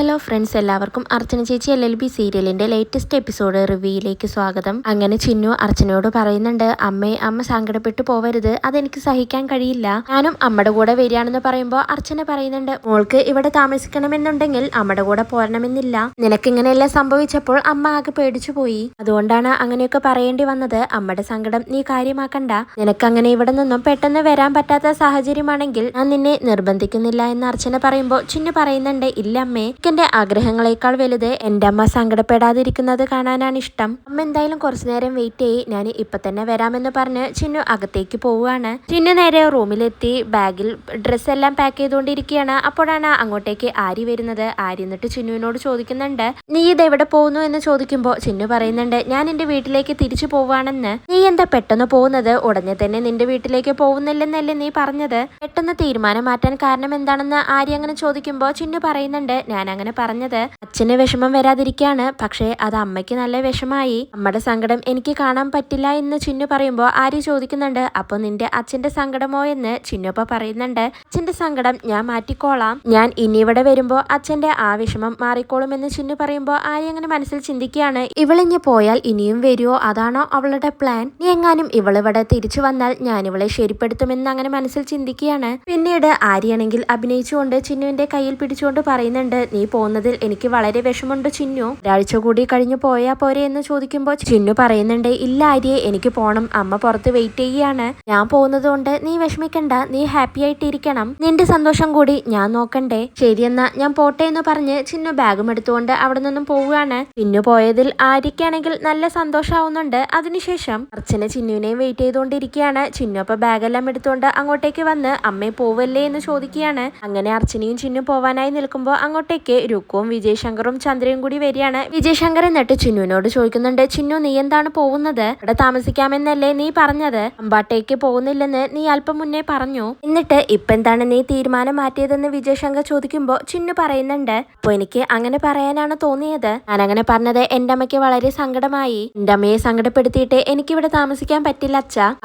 Hello friends, എല്ലാവർക്കും അർച്ചന ചേച്ചി LLB സീരിയലിന്റെ ലേറ്റസ്റ്റ് എപ്പിസോഡ് റിവ്യൂയിലേക്ക് സ്വാഗതം. അങ്ങനെ ചിന്നു അർച്ചനയോട് പറയുന്നുണ്ട്, അമ്മ സങ്കടപ്പെട്ടു പോവരുത്, അതെനിക്ക് സഹിക്കാൻ കഴിയില്ല, ഞാനും അമ്മയുടെ കൂടെ വരികയാണെന്ന് പറയുമ്പോൾ അർച്ചന പറയുന്നുണ്ട്, മോൾക്ക് ഇവിടെ താമസിക്കണമെന്നുണ്ടെങ്കിൽ അമ്മയുടെ കൂടെ പോരണമെന്നില്ല, നിനക്കിങ്ങനെയെല്ലാം സംഭവിച്ചപ്പോൾ അമ്മ ആകെ പേടിച്ചു പോയി, അതുകൊണ്ടാണ് അങ്ങനെയൊക്കെ പറയേണ്ടി വന്നത്. അമ്മയുടെ സങ്കടം നീ കാര്യമാക്കണ്ട, നിനക്കങ്ങനെ ഇവിടെ നിന്നും പെട്ടെന്ന് വരാൻ പറ്റാത്ത സാഹചര്യമാണെങ്കിൽ ഞാൻ നിന്നെ നിർബന്ധിക്കുന്നില്ല എന്ന് അർച്ചന പറയുമ്പോൾ ചിന്നു പറയുന്നുണ്ട്, ഇല്ല അമ്മേ, എന്റെ ആഗ്രഹങ്ങളെക്കാൾ വലുത് എന്റെ അമ്മ സങ്കടപ്പെടാതിരിക്കുന്നത് കാണാനാണ് ഇഷ്ടം. അമ്മ എന്തായാലും കുറച്ചു നേരം വെയിറ്റ് ചെയ്യ്, ഞാൻ ഇപ്പൊ തന്നെ വരാമെന്ന് പറഞ്ഞ് ചിന്നു അകത്തേക്ക് പോവുകയാണ്. ചിന്നു നേരെ റൂമിലെത്തി ബാഗിൽ ഡ്രസ്സെല്ലാം പാക്ക് ചെയ്തുകൊണ്ടിരിക്കുകയാണ്. അപ്പോഴാണ് അങ്ങോട്ടേക്ക് ആരി വരുന്നത്. ആരി എന്നിട്ട് ചിന്നുവിനോട് ചോദിക്കുന്നുണ്ട്, നീ ഇതെവിടെ പോകുന്നു എന്ന് ചോദിക്കുമ്പോൾ ചിന്നു പറയുന്നുണ്ട്, ഞാൻ എന്റെ വീട്ടിലേക്ക് തിരിച്ചു പോവാണെന്ന്. നീ എന്താ പെട്ടെന്ന് പോകുന്നത്, ഉടനെ തന്നെ നിന്റെ വീട്ടിലേക്ക് പോകുന്നില്ലെന്നല്ലേ നീ പറഞ്ഞത്, പെട്ടെന്ന് തീരുമാനം മാറ്റാൻ കാരണം എന്താണെന്ന് ആരി അങ്ങനെ ചോദിക്കുമ്പോൾ ചിന്നു പറയുന്നുണ്ട്, ഞാൻ അങ്ങനെ പറഞ്ഞത് അച്ഛന് വിഷമം വരാതിരിക്കാണ്, പക്ഷേ അത് അമ്മയ്ക്ക് നല്ല വിഷമായി, അമ്മയുടെ സങ്കടം എനിക്ക് കാണാൻ പറ്റില്ല എന്ന് ചിന്നു പറയുമ്പോൾ ആര്യ ചോദിക്കുന്നുണ്ട്, അപ്പൊ നിന്റെ അച്ഛന്റെ സങ്കടമോ എന്ന് ചിന്നു അപ്പൊ പറയുന്നുണ്ട്, അച്ഛന്റെ സങ്കടം ഞാൻ മാറ്റിക്കോളാം, ഞാൻ ഇനി ഇവിടെ വരുമ്പോ അച്ഛന്റെ ആ വിഷമം മാറിക്കോളും എന്ന് ചിന്നു പറയുമ്പോൾ ആര്യ അങ്ങനെ മനസ്സിൽ ചിന്തിക്കുകയാണ്, ഇവളിഞ്ഞ് പോയാൽ ഇനിയും വരുമോ, അതാണോ അവളുടെ പ്ലാൻ, നീ എങ്ങാനും ഇവളിവിടെ തിരിച്ചു വന്നാൽ ഞാൻ ഇവളെ ശരിപ്പെടുത്തുമെന്ന് അങ്ങനെ മനസ്സിൽ ചിന്തിക്കുകയാണ്. പിന്നീട് ആര്യാണെങ്കിൽ അഭിനയിച്ചുകൊണ്ട് ചിന്നുവിന്റെ കയ്യിൽ പിടിച്ചുകൊണ്ട് പറയുന്നുണ്ട്, നീ പോകുന്നതിൽ എനിക്ക് വളരെ വിഷമുണ്ട് ചിന്നു, ഒരാഴ്ച കൂടി കഴിഞ്ഞു പോയാ പോരെ എന്ന് ചോദിക്കുമ്പോൾ ചിന്നു പറയുന്നുണ്ട്, ഇല്ല ആര്യെ, എനിക്ക് പോണം, അമ്മ പുറത്ത് വെയിറ്റ് ചെയ്യാണ്, ഞാൻ പോകുന്നത് കൊണ്ട് നീ വിഷമിക്കണ്ട, നീ ഹാപ്പി ആയിട്ടിരിക്കണം, നിന്റെ സന്തോഷം കൂടി ഞാൻ നോക്കണ്ടേ, ശരിയെന്നാ ഞാൻ പോട്ടെ എന്ന് പറഞ്ഞ് ചിന്നു ബാഗും എടുത്തുകൊണ്ട് അവിടെ നിന്നും പോവുകയാണ്. ചിന്നു പോയതിൽ ആര്യക്കാണെങ്കിൽ നല്ല സന്തോഷമാവുന്നുണ്ട്. അതിനുശേഷം അർച്ചന ചിന്നുവിനെയും വെയിറ്റ് ചെയ്തുകൊണ്ടിരിക്കുകയാണ്. ചിന്നു അപ്പൊ ബാഗെല്ലാം എടുത്തുകൊണ്ട് അങ്ങോട്ടേക്ക് വന്ന് അമ്മയെ പോവല്ലേ എന്ന് ചോദിക്കുകയാണ്. അങ്ങനെ അർച്ചനയും ചിന്നു പോവാനായി നിൽക്കുമ്പോൾ അങ്ങോട്ടേക്ക് രുക്കുവും വിജയശങ്കറും ചന്ദ്രയും കൂടി വരികയാണ്. വിജയശങ്കർ എന്നിട്ട് ചിന്നുവിനോട് ചോദിക്കുന്നുണ്ട്, ചിന്നു നീ എന്താണ് പോകുന്നത്, ഇവിടെ താമസിക്കാമെന്നല്ലേ നീ പറഞ്ഞത്, അമ്പാട്ടേക്ക് പോകുന്നില്ലെന്ന് നീ അല്പം മുന്നേ പറഞ്ഞു, എന്നിട്ട് ഇപ്പൊ എന്താണ് നീ തീരുമാനം മാറ്റിയതെന്ന് വിജയശങ്കർ ചോദിക്കുമ്പോൾ ചിന്നു പറയുന്നുണ്ട്, അപ്പൊ എനിക്ക് അങ്ങനെ പറയാനാണ് തോന്നിയത്, ഞാൻ അങ്ങനെ പറഞ്ഞത് എന്റെ അമ്മയ്ക്ക് വളരെ സങ്കടമായി, എന്റെ അമ്മയെ സങ്കടപ്പെടുത്തിയിട്ട് എനിക്കിവിടെ താമസിക്കാൻ പറ്റില്ല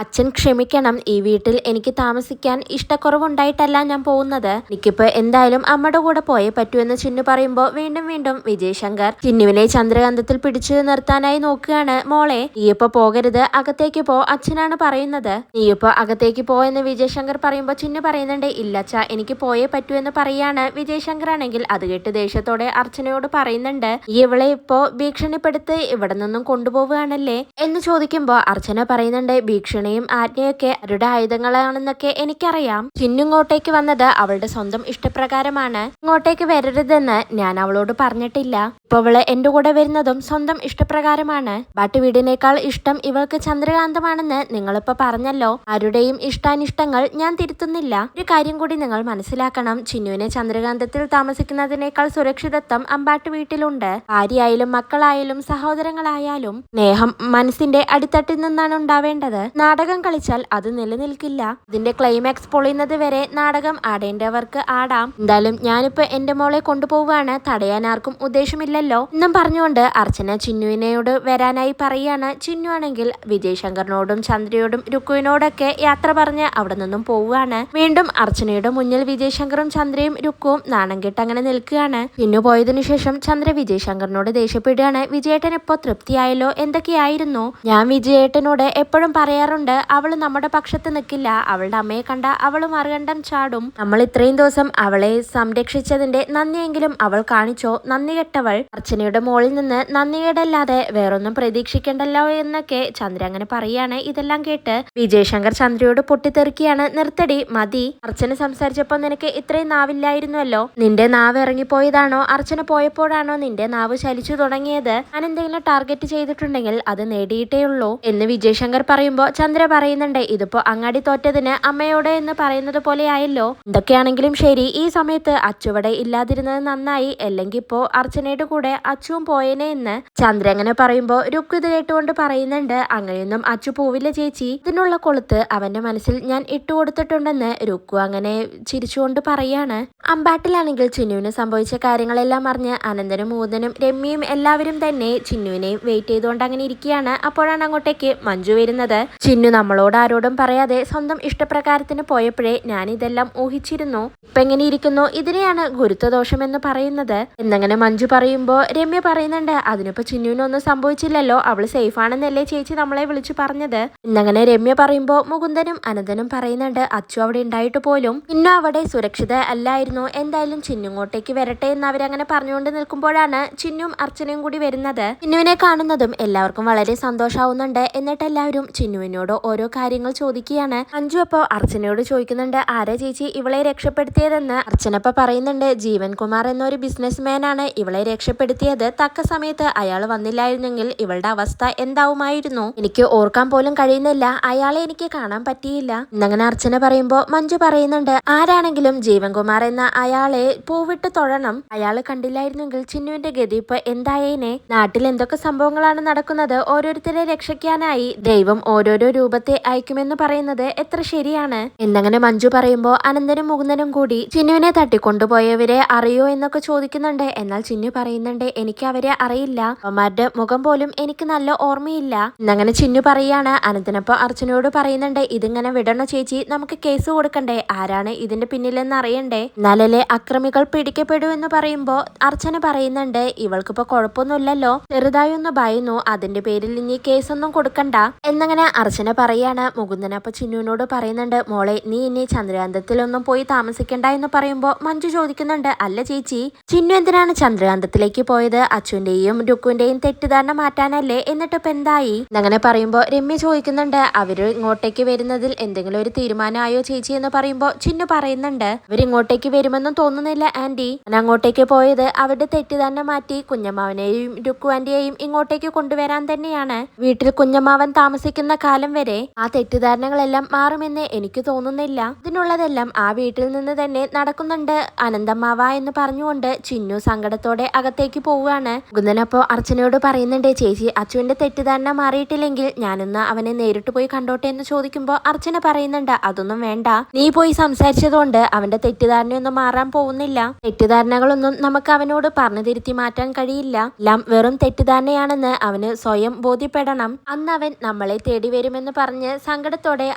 അച്ഛൻ ക്ഷമിക്കണം, ഈ വീട്ടിൽ എനിക്ക് താമസിക്കാൻ ഇഷ്ടക്കുറവുണ്ടായിട്ടല്ല ഞാൻ പോകുന്നത്, എനിക്കിപ്പോ എന്തായാലും അമ്മയുടെ കൂടെ പോയേ പറ്റൂ എന്ന് ചിന്നു പറയുമ്പോൾ വീണ്ടും വിജയശങ്കർ ചിന്നുവിനെ ചന്ദ്രകാന്തത്തിൽ പിടിച്ചു നിർത്താനായി നോക്കുകയാണ്. മോളെ, നീയിപ്പോ പോകരുത്, അകത്തേക്ക് പോ, അച്ഛനാണ് പറയുന്നത്, നീയിപ്പോ അകത്തേക്ക് പോ എന്ന് വിജയശങ്കർ പറയുമ്പോൾ ചിന്നു പറയുന്നുണ്ട്, ഇല്ലച്ച എനിക്ക് പോയേ പറ്റൂ എന്ന് പറയാണ്. വിജയശങ്കർ ആണെങ്കിൽ അത് കേട്ട് ദേഷ്യത്തോടെ അർച്ചനയോട് പറയുന്നുണ്ട്, ഈ ഇവളെ ഇപ്പോ ഭീഷണിപ്പെടുത്ത് ഇവിടെ നിന്നും കൊണ്ടുപോവുകയാണല്ലേ എന്ന് ചോദിക്കുമ്പോൾ അർച്ചന പറയുന്നുണ്ട്, ഭീഷണിയും ആജ്ഞയൊക്കെ അവരുടെ ആയുധങ്ങളാണെന്നൊക്കെ എനിക്കറിയാം, ചിന്നു ഇങ്ങോട്ടേക്ക് വന്നത് അവളുടെ സ്വന്തം ഇഷ്ടപ്രകാരമാണ്, ഇങ്ങോട്ടേക്ക് വരരുതെന്ന് ഞാൻ അവളോട് പറഞ്ഞിട്ടില്ല, ഇപ്പൊ അവള് എന്റെ കൂടെ വരുന്നതും സ്വന്തം ഇഷ്ടപ്രകാരമാണ്, ബാട്ടി വീടിനേക്കാൾ ഇഷ്ടം ഇവൾക്ക് ചന്ദ്രകാന്തമാണെന്ന് നിങ്ങളിപ്പോ പറഞ്ഞല്ലോ, ആരുടെയും ഇഷ്ടാനിഷ്ടങ്ങൾ ഞാൻ തിരുത്തുന്നില്ല, ഒരു കാര്യം കൂടി നിങ്ങൾ മനസ്സിലാക്കണം, ചിന്നുവിനെ ചന്ദ്രകാന്തത്തിൽ താമസിക്കുന്നതിനേക്കാൾ സുരക്ഷിതത്വം അമ്പാട്ട് വീട്ടിലുണ്ട്, ഭാര്യയായാലും മക്കളായാലും സഹോദരങ്ങളായാലും സ്നേഹം മനസ്സിന്റെ അടിത്തട്ടിൽ നിന്നാണ് ഉണ്ടാവേണ്ടത്, നാടകം കളിച്ചാൽ അത് നിലനിൽക്കില്ല, ഇതിന്റെ ക്ലൈമാക്സ് പൊളിയുന്നത് വരെ നാടകം ആടേണ്ടവർക്ക് ആടാം, എന്തായാലും ഞാനിപ്പോ എന്റെ മോളെ കൊണ്ടുപോവാണ്, തടയാൻ ആർക്കും ഉദ്ദേശമില്ലല്ലോ എന്നും പറഞ്ഞുകൊണ്ട് അർച്ചന ചിന്നുവിനോട് വരാനായി പറയാണ്. ചിന്നു ആണെങ്കിൽ വിജയശങ്കറിനോടും ചന്ദ്രയോടും രുക്കുവിനോടൊക്കെ യാത്ര പറഞ്ഞ് അവിടെ നിന്നും പോവുകയാണ്. വീണ്ടും അർച്ചനയുടെ മുന്നിൽ വിജയശങ്കറും ചന്ദ്രയും രുക്കുവും നാണം കെട്ട് അങ്ങനെ നിൽക്കുകയാണ്. ചിന്നു പോയതിനു ശേഷം ചന്ദ്ര വിജയശങ്കറിനോട് ദേഷ്യപ്പെടുകയാണ്. വിജയേട്ടൻ ഇപ്പോ തൃപ്തിയായല്ലോ, എന്തൊക്കെയായിരുന്നു, ഞാൻ വിജയേട്ടനോട് എപ്പോഴും പറയാറുണ്ട്, അവള് നമ്മുടെ പക്ഷത്ത് നിൽക്കില്ല, അവളുടെ അമ്മയെ കണ്ട അവള് മറുകണ്ഠം ചാടും, നമ്മൾ ഇത്രയും ദിവസം അവളെ സംരക്ഷിച്ചതിന്റെ നന്ദിയെങ്കിലും അവൾ കാണിച്ചോ, നന്ദി കെട്ടവൾ, അർച്ചനയുടെ മോളിൽ നിന്ന് നന്ദികേടല്ലാതെ വേറൊന്നും പ്രതീക്ഷിക്കണ്ടല്ലോ എന്നൊക്കെ ചന്ദ്ര അങ്ങനെ പറയാണ്. ഇതെല്ലാം കേട്ട് വിജയശങ്കർ ചന്ദ്രയോട് പൊട്ടിത്തെറിക്കുകയാണ്, നിർത്തടി, മതി, അർച്ചന സംസാരിച്ചപ്പോൾ നിനക്ക് ഇത്രയും നാവില്ലായിരുന്നല്ലോ, നിന്റെ നാവ് ഇറങ്ങിപ്പോയതാണോ, അർച്ചന പോയപ്പോഴാണോ നിന്റെ നാവ് ചലിച്ചു തുടങ്ങിയത്, ഞാൻ എന്തെങ്കിലും ടാർഗറ്റ് ചെയ്തിട്ടുണ്ടെങ്കിൽ അത് നേടിയിട്ടേ ഉള്ളൂ എന്ന് വിജയശങ്കർ പറയുമ്പോൾ ചന്ദ്ര പറയുന്നുണ്ട്, ഇതിപ്പോ അങ്ങാടി തോറ്റതിന് അമ്മയോട് എന്ന് പറയുന്നത് പോലെ ആയല്ലോ, എന്തൊക്കെയാണെങ്കിലും ശരി, ഈ സമയത്ത് അച്ചുവടെ ഇല്ലാതിരുന്നത് നന്നായി, അല്ലെങ്കിൽ ഇപ്പോ അർച്ചനയുടെ കൂടെ അച്ചുവും പോയേനെ എന്ന് ചന്ദ്ര അങ്ങനെ പറയുമ്പോ രുക്കു ഇത് കേട്ടുകൊണ്ട് പറയുന്നുണ്ട്, അങ്ങനെയൊന്നും അച്ചു പോവില്ല ചേച്ചി, ഇതിനുള്ള കൊളുത്ത് അവന്റെ മനസ്സിൽ ഞാൻ ഇട്ടുകൊടുത്തിട്ടുണ്ടെന്ന് രുക്കു അങ്ങനെ ചിരിച്ചുകൊണ്ട് പറയാണ്. അമ്പാട്ടിലാണെങ്കിൽ ചിന്നുവിന് സംഭവിച്ച കാര്യങ്ങളെല്ലാം അറിഞ്ഞ് അനന്തനും മൂതനും രമ്യയും എല്ലാവരും തന്നെ ചിന്നുവിനെയും വെയിറ്റ് ചെയ്തുകൊണ്ട് അങ്ങനെ ഇരിക്കുകയാണ്. അപ്പോഴാണ് അങ്ങോട്ടേക്ക് മഞ്ജു വരുന്നത്. ചിന്നു നമ്മളോട് ആരോടും പറയാതെ സ്വന്തം ഇഷ്ടപ്രകാരത്തിന് പോയപ്പോഴേ ഞാൻ ഇതെല്ലാം ഊഹിച്ചിരുന്നു, ഇപ്പൊ എങ്ങനെ ഇരിക്കുന്നു, ഇതിനെയാണ് ഗുരുത്വദോഷം എന്ന് പറയുന്നത് എന്നങ്ങനെ മഞ്ജു പറയുമ്പോ രമ്യ പറയുന്നുണ്ട്, അതിനിപ്പോ ചിന്നുവിനൊന്നും സംഭവിച്ചില്ലല്ലോ, അവള് സേഫ് ആണെന്നല്ലേ ചേച്ചി നമ്മളെ വിളിച്ചു പറഞ്ഞത് എന്നങ്ങനെ രമ്യ പറയുമ്പോ മുകുന്ദനും അനന്തനും പറയുന്നുണ്ട്, അച്ചു അവിടെ ഉണ്ടായിട്ട് പോലും ചിന്നു അവിടെ സുരക്ഷിത അല്ലായിരുന്നു, എന്തായാലും ചിന്നുങ്ങോട്ടേക്ക് വരട്ടെ എന്ന് അവരങ്ങനെ പറഞ്ഞുകൊണ്ട് നിൽക്കുമ്പോഴാണ് ചിന്നും അർച്ചനയും കൂടി വരുന്നത്. ചിന്നുവിനെ കാണുന്നതും എല്ലാവർക്കും വളരെ സന്തോഷാവുന്നുണ്ട്. എന്നിട്ട് എല്ലാവരും ചിന്നുവിനോട് ഓരോ കാര്യങ്ങൾ ചോദിക്കുകയാണ്. മഞ്ജു അപ്പോ അർച്ചനയോട് ചോദിക്കുന്നുണ്ട്, ആരാ ചേച്ചി ഇവളെ രക്ഷപ്പെടുത്തിയതെന്ന്. അർച്ചനപ്പ പറയുന്നുണ്ട്, ജീവൻ കുമാർ എന്നൊരു ബിസിനസ് മാനാണ് ഇവളെ രക്ഷപ്പെടുത്തിയത്, തക്ക സമയത്ത് അയാൾ വന്നില്ലായിരുന്നെങ്കിൽ ഇവളുടെ അവസ്ഥ എന്താവുമായിരുന്നു, എനിക്ക് ഓർക്കാൻ പോലും കഴിയുന്നില്ല, അയാളെ എനിക്ക് കാണാൻ പറ്റിയില്ല എന്നങ്ങനെ അർച്ചന പറയുമ്പോ മഞ്ജു പറയുന്നുണ്ട്, ആരാണെങ്കിലും ജീവൻ കുമാർ എന്ന അയാളെ പൂവിട്ട് തൊഴണം, അയാള് കണ്ടില്ലായിരുന്നെങ്കിൽ ചിന്നുവിന്റെ ഗതി ഇപ്പൊ എന്തായേനെ, നാട്ടിൽ എന്തൊക്കെ സംഭവങ്ങളാണ് നടക്കുന്നത്, ഓരോരുത്തരെ രക്ഷിക്കാനായി ദൈവം ഓരോരോ രൂപത്തെ അയക്കുമെന്ന് പറയുന്നത് എത്ര ശരിയാണ് എന്നങ്ങനെ മഞ്ജു പറയുമ്പോ അനന്തനും മുകുന്ദനും കൂടി ചിന്നുവിനെ തട്ടിക്കൊണ്ടുപോയവരെ അറിയോ എന്നൊക്കെ ചോദിക്കുന്നുണ്ട്. എന്നാൽ ചിന്നു പറയുന്നുണ്ട്, എനിക്ക് അവരെ അറിയില്ല, അവന്മാരുടെ മുഖം പോലും എനിക്ക് നല്ല ഓർമ്മയില്ല എന്നങ്ങനെ ചിന്നു പറയാണ്. അനന്തനപ്പോ അർച്ചനയോട് പറയുന്നുണ്ട്, ഇതിങ്ങനെ വിടണോ ചേച്ചി, നമുക്ക് കേസ് കൊടുക്കണ്ടേ, ആരാണ് ഇതിന്റെ പിന്നിലെന്ന് അറിയണ്ടേ, എന്നാലല്ലേ അക്രമികൾ പിടിക്കപ്പെടൂ എന്ന് പറയുമ്പോ അർച്ചന പറയുന്നുണ്ട്, ഇവൾക്കിപ്പോ കുഴപ്പമൊന്നുമില്ലല്ലോ, ചെറുതായി ഒന്ന് ഭയന്നു, അതിന്റെ പേരിൽ ഇനി കേസൊന്നും കൊടുക്കണ്ട എന്നങ്ങനെ അർച്ചന പറയാണ്. മുകുന്ദനപ്പ ചിന്നുവിനോട് പറയുന്നുണ്ട്, മോളെ നീ ഇനി ചന്ദ്രകാന്തത്തിലൊന്നും പോയി താമസിക്കണ്ട എന്ന് പറയുമ്പോ മഞ്ജു ചോദിക്കുന്നുണ്ട്, അല്ല ചേച്ചി ചിന്നു എന്തിനാണ് ചന്ദ്രകാന്തത്തിലേക്ക് പോയത്, അച്ഛന്റെയും രുക്കുവിന്റെയും തെറ്റിദ്ധാരണ മാറ്റാനല്ലേ, എന്നിട്ട് ഇപ്പൊ എന്തായി എന്നങ്ങനെ പറയുമ്പോ രമ്യ ചോദിക്കുന്നുണ്ട്, അവര് ഇങ്ങോട്ടേക്ക് വരുന്നതിൽ എന്തെങ്കിലും ഒരു തീരുമാനമായോ ചേച്ചി എന്ന് പറയുമ്പോ ചിന്നു പറയുന്നുണ്ട്, അവരിങ്ങോട്ടേക്ക് വരുമെന്നും തോന്നുന്നില്ല ആന്റി, ഞാൻ അങ്ങോട്ടേക്ക് പോയത് അവരുടെ തെറ്റിദ്ധാരണ മാറ്റി കുഞ്ഞമ്മാവനെയും രുക്കു ആന്റിയെയും ഇങ്ങോട്ടേക്ക് കൊണ്ടുവരാൻ തന്നെയാണ്, വീട്ടിൽ കുഞ്ഞമ്മാവൻ താമസിക്കുന്ന കാലം വരെ ആ തെറ്റിദ്ധാരണകളെല്ലാം മാറുമെന്ന് എനിക്ക് തോന്നുന്നില്ല, ഇതിനുള്ളതെല്ലാം ആ വീട്ടിൽ നിന്ന് തന്നെ നടക്കുന്നുണ്ട് അനന്തമ്മാവ എന്ന് പറഞ്ഞുകൊണ്ട് ചിന്നു സങ്കടത്തോടെ അകത്തേക്ക് പോവുകയാണ്. മുകുന്ദനപ്പോ അർച്ചനയോട് പറയുന്നുണ്ട്, ചേച്ചി അച്ചുവിന്റെ തെറ്റിദ്ധാരണ മാറിയിട്ടില്ലെങ്കിൽ ഞാനൊന്ന് അവനെ നേരിട്ട് പോയി കണ്ടോട്ടെ എന്ന് ചോദിക്കുമ്പോ അർച്ചന പറയുന്നുണ്ട്, അതൊന്നും വേണ്ട, നീ പോയി സംസാരിച്ചതുകൊണ്ട് അവന്റെ തെറ്റിദ്ധാരണയൊന്നും മാറാൻ പോകുന്നില്ല, തെറ്റിദ്ധാരണകളൊന്നും നമുക്ക് അവനോട് പറഞ്ഞു തിരുത്തി മാറ്റാൻ കഴിയില്ല, എല്ലാം വെറും തെറ്റിദ്ധാരണയാണെന്ന് അവന് സ്വയം ബോധ്യപ്പെടണം, അന്ന് അവൻ നമ്മളെ തേടി വരുമെന്ന് പറഞ്ഞ് സങ്കടത്തോടെ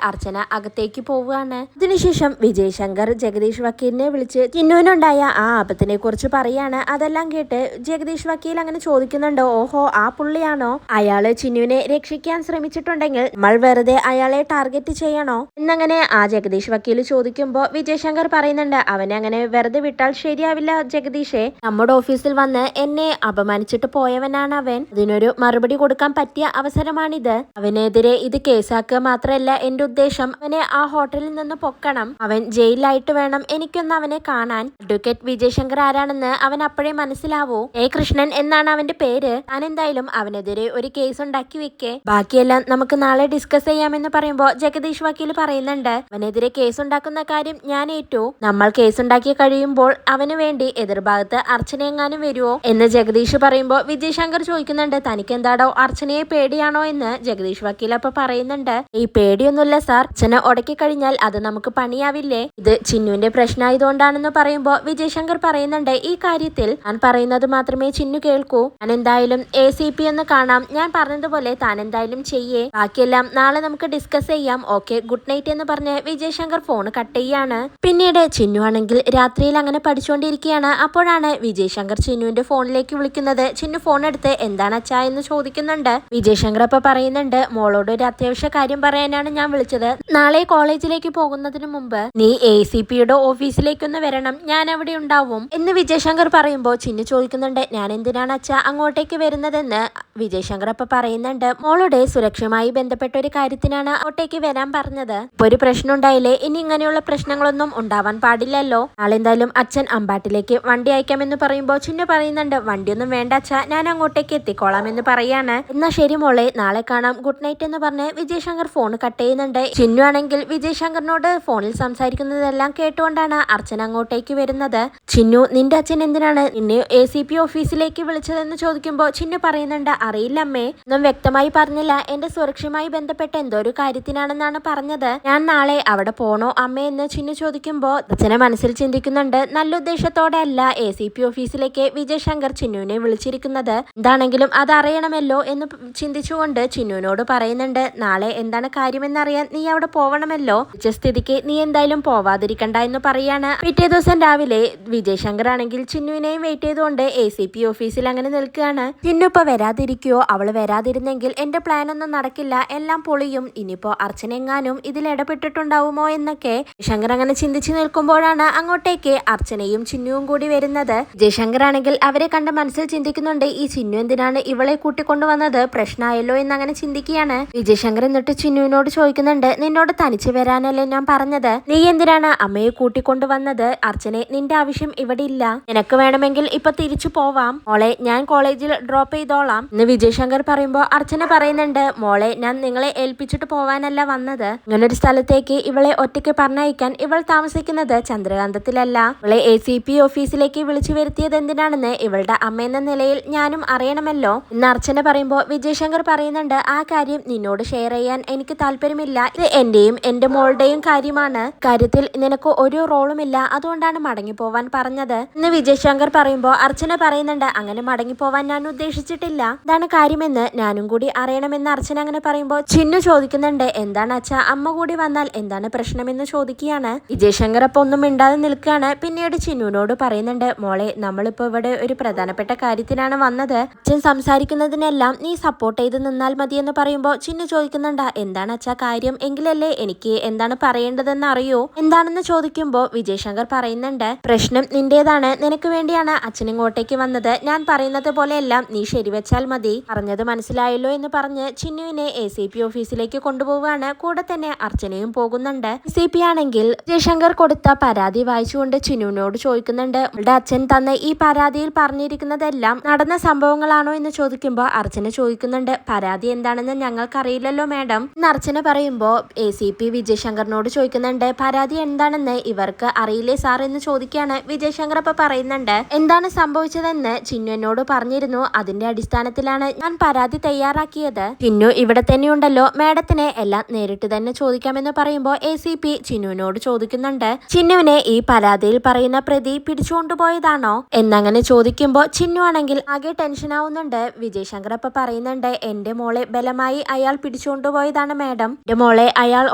അർച്ചന അകത്തേക്ക് പോവുകയാണ്. ഇതിനുശേഷം വിജയ് ശങ്കർ ജഗദീഷ് വക്കീലിനെ വിളിച്ച് ചിന്നുവിനുണ്ടായ ആ ആപത്തിനെ കുറിച്ച് പറയാണ്. അതെല്ലാം കേട്ട് ജഗദീഷ് വക്കീൽ അങ്ങനെ ചോദിക്കുന്നുണ്ട്, ഓഹോ ആ പുള്ളിയാണോ, അയാള് ചിന്നുവിനെ രക്ഷിക്കാൻ ശ്രമിച്ചിട്ടുണ്ടെങ്കിൽ നമ്മൾ വെറുതെ അയാളെ ടാർഗറ്റ് ചെയ്യണോ എന്നങ്ങനെ ആ ജഗദീഷ് വക്കീൽ ചോദിക്കുമ്പോ വിജയ് ശങ്കർ പറയുന്നുണ്ട്, അവനെ അങ്ങനെ വെറുതെ വിട്ടാൽ ശരിയാവില്ല ജഗദീഷേ, നമ്മുടെ ഓഫീസിൽ വന്ന് എന്നെ അപമാനിച്ചിട്ട് പോയവനാണ് അവൻ, അതിനൊരു മറുപടി കൊടുക്കാൻ പറ്റിയ അവസരമാണിത്, അവനെതിരെ ഇത് കേസാക്കുക മാത്രമല്ല എന്റെ ഉദ്ദേശം അവനെ ആ ഹോട്ടലിൽ നിന്ന് പൊക്കണം, അവൻ ജയിലിലായിട്ട് വേണം എനിക്കൊന്ന് അവനെ കാണാൻ, അഡ്വക്കേറ്റ് വിജയ് ശങ്കർ ആരാണെന്ന് അവൻ അപ്പോഴേ മനസ്സിലാവൂ, കൃഷ്ണൻ എന്നാണ് അവന്റെ പേര്, ഞാൻ എന്തായാലും അവനെതിരെ ഒരു കേസ് ഉണ്ടാക്കി വെക്കേ, ബാക്കിയെല്ലാം നമുക്ക് നാളെ ഡിസ്കസ് ചെയ്യാമെന്ന് പറയുമ്പോ ജഗദീഷ് വക്കീൽ പറയുന്നുണ്ട്, അവനെതിരെ കേസ് ഉണ്ടാക്കുന്ന കാര്യം ഞാൻ ഏറ്റു, നമ്മൾ കേസ് ഉണ്ടാക്കി കഴിയുമ്പോൾ അവന് വേണ്ടി എതിർഭാഗത്ത് അർച്ചന എങ്ങാനും വരുവോ എന്ന് ജഗദീഷ് പറയുമ്പോ വിജയ് ശങ്കർ ചോദിക്കുന്നുണ്ട്, തനിക്ക് എന്താടോ അർച്ചനയെ പേടിയാണോ എന്ന് ജഗദീഷ് വക്കീൽ അപ്പൊ പറയുന്നുണ്ട്, ഈ പേടിയൊന്നുമില്ല സാർ, അർച്ചന ഉടക്കി കഴിഞ്ഞാൽ അത് നമുക്ക് പണിയാവില്ലേ, ഇത് ചിന്നുവിന്റെ പ്രശ്നമായതുകൊണ്ടാണെന്ന് പറയുമ്പോ വിജയ് ശങ്കർ പറയുന്നുണ്ട്, ഈ കാര്യത്തിൽ ഞാൻ പറയുന്നത് മാത്രമേ ചിന്നു കേൾക്കൂ, ഞാൻ എന്തായാലും ACP എന്ന് കാണാം, ഞാൻ പറഞ്ഞതുപോലെ താൻ എന്തായാലും ചെയ്യേ, ബാക്കിയെല്ലാം നാളെ നമുക്ക് ഡിസ്കസ് ചെയ്യാം, ഓക്കെ ഗുഡ് നൈറ്റ് എന്ന് പറഞ്ഞ് വിജയ് ശങ്കർ ഫോൺ കട്ട് ചെയ്യാണ്. പിന്നീട് ചിന്നു ആണെങ്കിൽ രാത്രിയിൽ അങ്ങനെ പഠിച്ചുകൊണ്ടിരിക്കുകയാണ്. അപ്പോഴാണ് വിജയ് ശങ്കർ ചിന്നുവിന്റെ ഫോണിലേക്ക് വിളിക്കുന്നത്. ചിന്നു ഫോൺ എടുത്ത് എന്താണ് അച്ഛാ എന്ന് ചോദിക്കുന്നുണ്ട്. വിജയ് ശങ്കർ അപ്പൊ പറയുന്നുണ്ട്, മോളോട് ഒരു അത്യാവശ്യ കാര്യം പറയാനാണ് ഞാൻ വിളിച്ചത്, നാളെ കോളേജിലേക്ക് പോകുന്നതിന് മുമ്പ് നീ ACPയുടെ ഓഫീസിലേക്കൊന്ന് വരണം, ഞാൻ അവിടെ ഉണ്ടാവും എന്ന് വിജയ് ശങ്കർ പറയുമ്പോ ചിന്നു ചോദിക്കുന്നുണ്ട്, ഞാൻ എന്തിനാണ് അച്ഛാ അങ്ങോട്ടേക്ക് വരുന്നതെന്ന് വിജയശങ്കർ അപ്പൊ പറയുന്നുണ്ട്, മോളുടെ സുരക്ഷയുമായി ബന്ധപ്പെട്ട ഒരു കാര്യത്തിനാണ് അങ്ങോട്ടേക്ക് വരാൻ പറഞ്ഞത്. ഇപ്പൊ ഒരു പ്രശ്നം ഉണ്ടായില്ലേ, ഇനി ഇങ്ങനെയുള്ള പ്രശ്നങ്ങളൊന്നും ഉണ്ടാവാൻ പാടില്ലല്ലോ. നാളെന്തായാലും അച്ഛൻ അമ്പാട്ടിലേക്ക് വണ്ടി അയക്കാമെന്ന് പറയുമ്പോ ചിന്നു പറയുന്നുണ്ട്, വണ്ടിയൊന്നും വേണ്ട അച്ഛാ, ഞാൻ അങ്ങോട്ടേക്ക് എത്തിക്കോളാം എന്ന് പറയാണ്. എന്നാ ശരി മോളെ, നാളെ കാണാം, ഗുഡ് നൈറ്റ് എന്ന് പറഞ്ഞ് വിജയശങ്കർ ഫോൺ കട്ട് ചെയ്യുന്നുണ്ട്. ചിന്നു ആണെങ്കിൽ വിജയശങ്കറിനോട് ഫോണിൽ സംസാരിക്കുന്നതെല്ലാം കേട്ടുകൊണ്ടാണ് അർച്ചന അങ്ങോട്ടേക്ക് വരുന്നത്. ചിന്നു, നിന്റെ അച്ഛൻ എന്തിനാണ് നിന്നെ ACP ഓഫീസിലേക്ക് വിളിച്ചതെന്ന് ചോദിക്കുമ്പോ ചിന്നു പറയുന്നുണ്ട്, അറിയില്ല അമ്മേ, ഒന്നും വ്യക്തമായി പറഞ്ഞില്ല, എന്റെ സുരക്ഷയുമായി ബന്ധപ്പെട്ട എന്തോ ഒരു കാര്യത്തിനാണെന്നാണ് പറഞ്ഞത്. ഞാൻ നാളെ അവിടെ പോണോ അമ്മേ എന്ന് ചിന്നു ചോദിക്കുമ്പോ അച്ഛനെ മനസ്സിൽ ചിന്തിക്കുന്നുണ്ട്, നല്ല ഉദ്ദേശത്തോടെ അല്ല ACP ഓഫീസിലേക്ക് വിജയശങ്കർ ചിന്നുവിനെ വിളിച്ചിരിക്കുന്നത്, എന്താണെങ്കിലും അത് അറിയണമല്ലോ എന്ന് ചിന്തിച്ചുകൊണ്ട് ചിന്നുവിനോട് പറയുന്നുണ്ട്, നാളെ എന്താണ് കാര്യമെന്നറിയാൻ നീ അവിടെ പോവണമല്ലോ, സ്ഥിതിക്ക് നീ എന്തായാലും പോവാതിരിക്കണ്ട എന്ന് പറയാണ്. പിറ്റേ ദിവസം രാവിലെ വിജയശങ്കർ ആണെങ്കിൽ ചിന്നുവിനെയും വെയിറ്റ് ചെയ്തുകൊണ്ട് ACP ഓഫീസിൽ അങ്ങനെ നിൽക്കുകയാണ്. ചിന്നു ഇപ്പൊ വരാതിരിക്കോ, അവള് വരാതിരുന്നെങ്കിൽ എന്റെ പ്ലാൻ ഒന്നും നടക്കില്ല, എല്ലാം പൊളിയും, ഇനിയിപ്പോ അർച്ചന എങ്ങാനും ഇതിൽ ഇടപെട്ടിട്ടുണ്ടാവുമോ എന്നൊക്കെ ജയശങ്കർ അങ്ങനെ ചിന്തിച്ചു നിൽക്കുമ്പോഴാണ് അങ്ങോട്ടേക്ക് അർച്ചനയും ചിന്നുവും കൂടി വരുന്നത്. ജയശങ്കർ ആണെങ്കിൽ അവരെ കണ്ട് മനസ്സിൽ ചിന്തിക്കുന്നുണ്ട്, ഈ ചിന്നു എന്തിനാണ് ഇവളെ കൂട്ടിക്കൊണ്ടുവന്നത്, പ്രശ്നമായല്ലോ എന്നങ്ങനെ ചിന്തിക്കുകയാണ്. വിജയശങ്കർ എന്നിട്ട് ചിന്നുവിനോട് ചോദിക്കുന്നുണ്ട്, നിന്നോട് തനിച്ച് വരാനല്ലേ ഞാൻ പറഞ്ഞത്, നീ എന്തിനാണ് അമ്മയെ കൂട്ടിക്കൊണ്ടുവന്നത്, അർച്ചനെ നിന്റെ ആവശ്യം ഇവിടെ ഇല്ല, നിനക്ക് വേണമെങ്കിൽ ഇപ്പൊ തിരിച്ചു പോവാം, മോളെ ഞാൻ കോളേജിൽ ഡ്രോപ്പ് ചെയ്തോളാം എന്ന് വിജയശങ്കർ പറയുമ്പോ അർച്ചന പറയുന്നുണ്ട്, മോളെ ഞാൻ നിങ്ങളെ ഏൽപ്പിച്ചിട്ട് പോവാനല്ല വന്നത്, ഇങ്ങനൊരു സ്ഥലത്തേക്ക് ഇവളെ ഒറ്റയ്ക്ക് പറഞ്ഞയക്കാൻ ഇവൾ താമസിക്കുന്നത് ചന്ദ്രകാന്തത്തിലല്ല, ഇവളെ ACP ഓഫീസിലേക്ക് വിളിച്ചു വരുത്തിയത് എന്തിനാണെന്ന് ഇവളുടെ അമ്മ എന്ന നിലയിൽ ഞാനും അറിയണമല്ലോ എന്ന് അർച്ചന പറയുമ്പോ വിജയശങ്കർ പറയുന്നുണ്ട്, ആ കാര്യം നിന്നോട് ഷെയർ ചെയ്യാൻ എനിക്ക് താല്പര്യമില്ല, ഇത് എന്റെയും എന്റെ മോളുടെയും കാര്യമാണ്, കാര്യത്തിൽ നിനക്ക് ഒരു റോളുമില്ല, അതുകൊണ്ടാണ് മടങ്ങിപ്പോവാൻ പറഞ്ഞത് എന്ന് വിജയശങ്കർ പറയുമ്പോ അർച്ചന പറയുന്നുണ്ട്, അങ്ങനെ മടങ്ങിപ്പോവാൻ ഞാൻ ഉദ്ദേശിച്ചിട്ടില്ല, ഇതാണ് കാര്യമെന്ന് ഞാനും കൂടി അറിയണമെന്ന് അർച്ചന അങ്ങനെ പറയുമ്പോ ചിന്നു ചോദിക്കുന്നുണ്ട്, എന്താണ് അച്ഛാ, അമ്മ കൂടി വന്നാൽ എന്താണ് പ്രശ്നമെന്ന് ചോദിക്കുകയാണ്. വിജയശങ്കർ അപ്പൊ ഒന്നും മിണ്ടാതെ നിൽക്കുകയാണ്. പിന്നീട് ചിന്നുവിനോട് പറയുന്നുണ്ട്, മോളെ നമ്മളിപ്പോ ഇവിടെ ഒരു പ്രധാനപ്പെട്ട കാര്യത്തിനാണ് വന്നത്, അച്ഛൻ സംസാരിക്കുന്നതിനെല്ലാം നീ സപ്പോർട്ട് ചെയ്ത് നിന്നാൽ മതി എന്ന് പറയുമ്പോ ചിന്നു ചോദിക്കുന്നുണ്ട്, എന്താണ് അച്ഛാ കാര്യം, എങ്കിലല്ലേ എനിക്ക് എന്താണ് പറയേണ്ടതെന്ന് അറിയൂ, എന്താണെന്ന് ചോദിക്കുമ്പോ വിജയശങ്കർ പറയുന്നുണ്ട്, പ്രശ്നം നിന്റേതാണ്, നിനക്ക് വേണ്ടിയാണ് അച്ഛൻ ഇങ്ങോട്ടേക്ക് വന്നത്, ഞാൻ പറയുന്നത് പോലെയെല്ലാം നീ ശരിവെച്ചാൽ മതി, പറഞ്ഞത് മനസ്സിലായല്ലോ എന്ന് പറഞ്ഞ് ചിന്നുവിനെ ACP ഓഫീസിലേക്ക് കൊണ്ടുപോവുകയാണ്. കൂടെ തന്നെ അർച്ചനയും പോകുന്നുണ്ട്. ACP ആണെങ്കിൽ ജയശങ്കർ കൊടുത്ത പരാതി വായിച്ചുകൊണ്ട് ചിന്നുവിനോട് ചോദിക്കുന്നുണ്ട്, അവളുടെ അച്ഛൻ തന്ന ഈ പരാതിയിൽ പറഞ്ഞിരിക്കുന്നതെല്ലാം നടന്ന സംഭവങ്ങളാണോ എന്ന് ചോദിക്കുമ്പോൾ അർച്ചന ചോദിക്കുന്നുണ്ട്, പരാതി എന്താണെന്ന് ഞങ്ങൾക്കറിയില്ലല്ലോ മാഡം എന്ന് അർച്ചന പറയുമ്പോ ACP വിജയശങ്കറിനോട് ചോദിക്കുന്നുണ്ട്, പരാതി എന്താണെന്ന് ഇവർക്ക് അറിയില്ലേ സാർ എന്ന് ചോദിക്കുകയാണ്. വിജയശങ്കർ അപ്പൊ പറയുന്നുണ്ട്, എന്താണ് സംഭവിച്ചതെന്ന് ചിന്നു എന്നോട് പറഞ്ഞിരുന്നു, അതിന്റെ അടിസ്ഥാനത്തിലാണ് ഞാൻ പരാതി തയ്യാറാക്കിയത്, ചിന്നു ഇവിടെ തന്നെയുണ്ടല്ലോ, മാഡത്തിനെ എല്ലാം നേരിട്ട് തന്നെ ചോദിക്കാമെന്ന് പറയുമ്പോ ACP ചിന്നുവിനോട് ചോദിക്കുന്നുണ്ട്, ചിന്നുവിനെ ഈ പരാതിയിൽ പറയുന്ന പ്രതി പിടിച്ചുകൊണ്ടുപോയതാണോ എന്നങ്ങനെ ചോദിക്കുമ്പോ ചിന്നു ആണെങ്കിൽ ആകെ ടെൻഷൻ ആവുന്നുണ്ട്. വിജയശങ്കർ അപ്പൊ പറയുന്നുണ്ട്, എന്റെ മോളെ ബലമായി അയാൾ പിടിച്ചുകൊണ്ടുപോയതാണ് മാഡം, എന്റെ മോളെ അയാൾ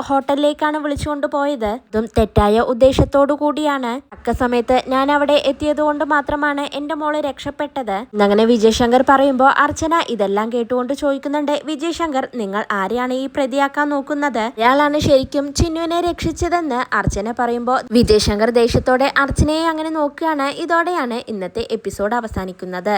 ഹോട്ടലിലേക്കാണ് വിളിച്ചുകൊണ്ടുപോയത്, ഇതും തെറ്റായ ഉദ്ദേശത്തോടു കൂടിയാണ്, തക്ക സമയത്ത് ഞാൻ അവിടെ എത്തിയത് കൊണ്ട് മാത്രമാണ് എന്റെ മോള് രക്ഷപ്പെട്ടത് എന്നങ്ങനെ വിജയശങ്കർ പറയുമ്പോ അർച്ചന ഇതെല്ലാം കേട്ടുകൊണ്ട് ചോദിക്കുന്നുണ്ട്, വിജയശങ്കർ നിങ്ങൾ ആരെയാണ് ഈ പ്രതിയാക്കാൻ നോക്കുന്നത്, അയാളാണ് ശരിക്കും ചിന്നുവിനെ രക്ഷിച്ചതെന്ന് അർച്ചന പറയുമ്പോ വിജയശങ്കർ ദേഷ്യത്തോടെ അർച്ചനയെ അങ്ങനെ നോക്കുകയാണ്. ഇതോടെയാണ് ഇന്നത്തെ എപ്പിസോഡ് അവസാനിക്കുന്നത്.